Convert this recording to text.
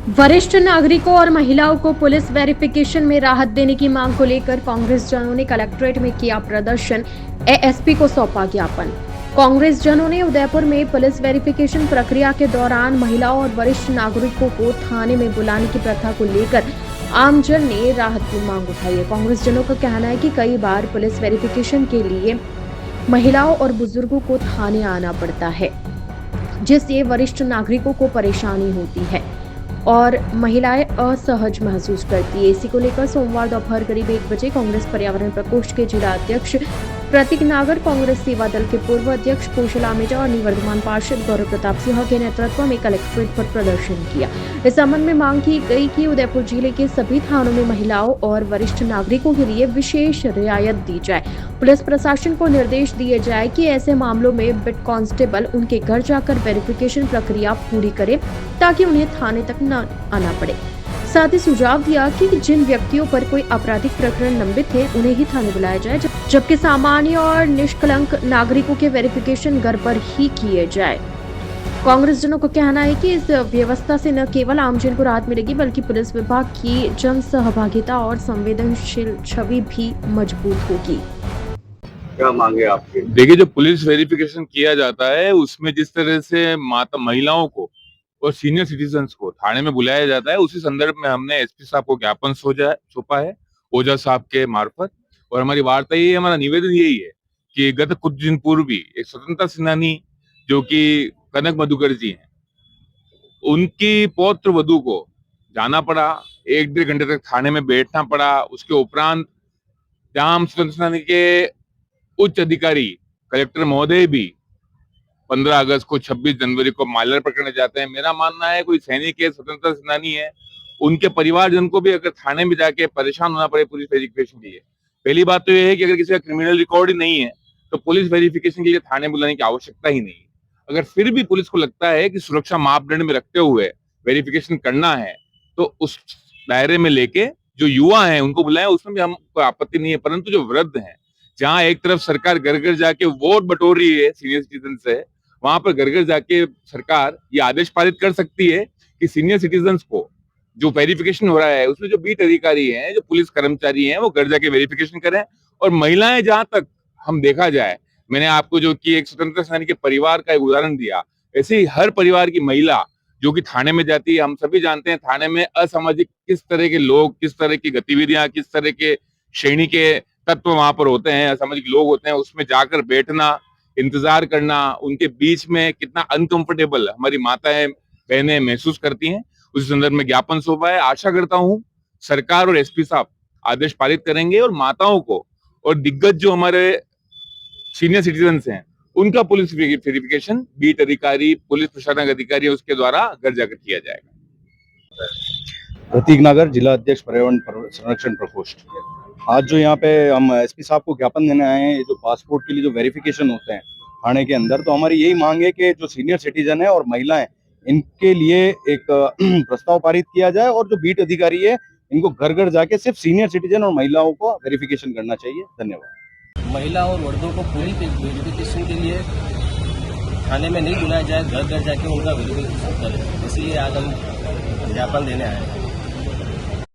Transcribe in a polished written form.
वरिष्ठ नागरिकों और महिलाओं को पुलिस वेरिफिकेशन में राहत देने की मांग को लेकर कांग्रेस जनों ने कलेक्ट्रेट में किया प्रदर्शन, एएसपी को सौंपा ज्ञापन। कांग्रेस जनों ने उदयपुर में पुलिस वेरिफिकेशन प्रक्रिया के दौरान महिलाओं और वरिष्ठ नागरिकों को थाने में बुलाने की प्रथा को लेकर आमजन ने राहत की मांग उठाई है। कांग्रेस जनों का कहना है कि कई बार पुलिस वेरिफिकेशन के लिए महिलाओं और बुजुर्गों को थाने आना पड़ता है, जिससे वरिष्ठ नागरिकों को परेशानी होती है और महिलाएं असहज महसूस करती है। इसी को लेकर सोमवार दोपहर करीब 1 बजे कांग्रेस पर्यावरण प्रकोष्ठ के जिला अध्यक्ष प्रतीक नागर, कांग्रेस सेवा दल के पूर्व अध्यक्ष कौशल आमेजा और निवर्तमान पार्षद गौरव प्रताप सिंह के नेतृत्व में कलेक्ट्रेट पर प्रदर्शन किया। इस संबंध में मांग की गई कि उदयपुर जिले के सभी थानों में महिलाओं और वरिष्ठ नागरिकों के लिए विशेष रियायत दी जाए। पुलिस प्रशासन को निर्देश दिए जाए कि ऐसे मामलों में बिट कांस्टेबल उनके घर जाकर वेरिफिकेशन प्रक्रिया पूरी करे, ताकि उन्हें थाने तक न आना पड़े। साथ ही सुझाव दिया कि जिन व्यक्तियों पर कोई आपराधिक प्रकरण लंबित है उन्हें ही थाने बुलाया जाए, जबकि सामान्य और निष्कलंक नागरिकों के वेरिफिकेशन घर पर ही किए जाए। कांग्रेस जनों का कहना है कि इस व्यवस्था से न केवल आमजन को राहत मिलेगी, बल्कि पुलिस विभाग की जन सहभागिता और संवेदनशील छवि भी मजबूत होगी। क्या मांगे आपके? देखिए, जो पुलिस वेरिफिकेशन किया जाता है उसमें जिस तरह से महिलाओं को और सीनियर सिटीजन्स को थाने में बुलाया जाता है, उसी संदर्भ में हमने एसपी साहब को ज्ञापन सौंपा है ओझा साहब के मार्फत। और हमारी वार्ता यही है, हमारा निवेदन यही है कि गत कुछ दिन पूर्व भी एक स्वतंत्रता सेनानी जो कि कनक मधुकर जी हैं, उनकी पौत्र वधू को जाना पड़ा, 1-1.5 घंटे तक थाने में बैठना पड़ा। उसके उपरांत जहां स्वतंत्रता सेनानी के उच्च अधिकारी कलेक्टर महोदय भी 15 अगस्त को 26 जनवरी को माल्यार्पण करने जाते हैं। मेरा मानना है कोई सैनिक है, स्वतंत्रता सेनानी है, उनके परिवारजन को भी अगर थाने में जाके परेशान होना पड़े पुलिस वेरिफिकेशन के लिए, पहली बात तो यह है कि अगर किसी का क्रिमिनल रिकॉर्ड ही नहीं है तो पुलिस वेरिफिकेशन के लिए थाने बुलाने की आवश्यकता ही नहीं। अगर फिर भी पुलिस को लगता है कि सुरक्षा मापदंड में रखते हुए वेरिफिकेशन करना है तो उस दायरे में लेके जो युवा है उनको बुलाएं, उसमें भी हमको आपत्ति नहीं है। परंतु जो वृद्ध है, जहां एक तरफ सरकार घर घर जाके वोट बटोर रही है सीनियर सिटीजन से, वहां पर घर घर जाके सरकार ये आदेश पारित कर सकती है कि सीनियर सिटीजन्स को जो वेरिफिकेशन हो रहा है उसमें जो बीट अधिकारी हैं, जो पुलिस कर्मचारी हैं, वो घर जाके वेरिफिकेशन करें। और महिलाएं, जहां तक हम देखा जाए, मैंने आपको जो कि एक स्वतंत्रता सेनानी के परिवार का एक उदाहरण दिया, ऐसे ही हर परिवार की महिला जो कि थाने में जाती है, हम सभी जानते हैं थाने में असामाजिक किस तरह के लोग, किस तरह की गतिविधियां, किस तरह के श्रेणी के तत्व वहां पर होते हैं, असामाजिक लोग होते हैं। उसमें जाकर बैठना, इंतजार करना, उनके बीच में कितना अनकंफर्टेबल हमारी माताएं बहनें महसूस करती हैं, उस संदर्भ में ज्ञापन सौंपा है। आशा करता हूं सरकार और एसपी साहब आदेश पारित करेंगे और माताओं को और दिग्गज जो हमारे सीनियर सिटीजन्स हैं उनका पुलिस वेरिफिकेशन बीट अधिकारी, पुलिस प्रशासनिक अधिकारी उसके द्वारा घर जाकर किया जाएगा। प्रतीक नागर, जिला अध्यक्ष पर्यावरण संरक्षण प्रकोष्ठ। आज जो यहाँ पे हम एसपी साहब को ज्ञापन देने आए हैं, ये जो पासपोर्ट के लिए जो वेरिफिकेशन होते हैं थाने के अंदर, तो हमारी यही मांग है कि जो सीनियर सिटीजन है और महिलाएं, इनके लिए एक प्रस्ताव पारित किया जाए और जो बीट अधिकारी है इनको घर घर जाके सिर्फ सीनियर सिटीजन और महिलाओं को वेरिफिकेशन करना चाहिए। धन्यवाद। महिला और वर्गों को पूरी वेरिफिकेशन के लिए थाने में नहीं बुलाया जाए, घर घर जाके उनका वेरिफिकेशन करें, इसलिए आज हम ज्ञापन देने आए हैं।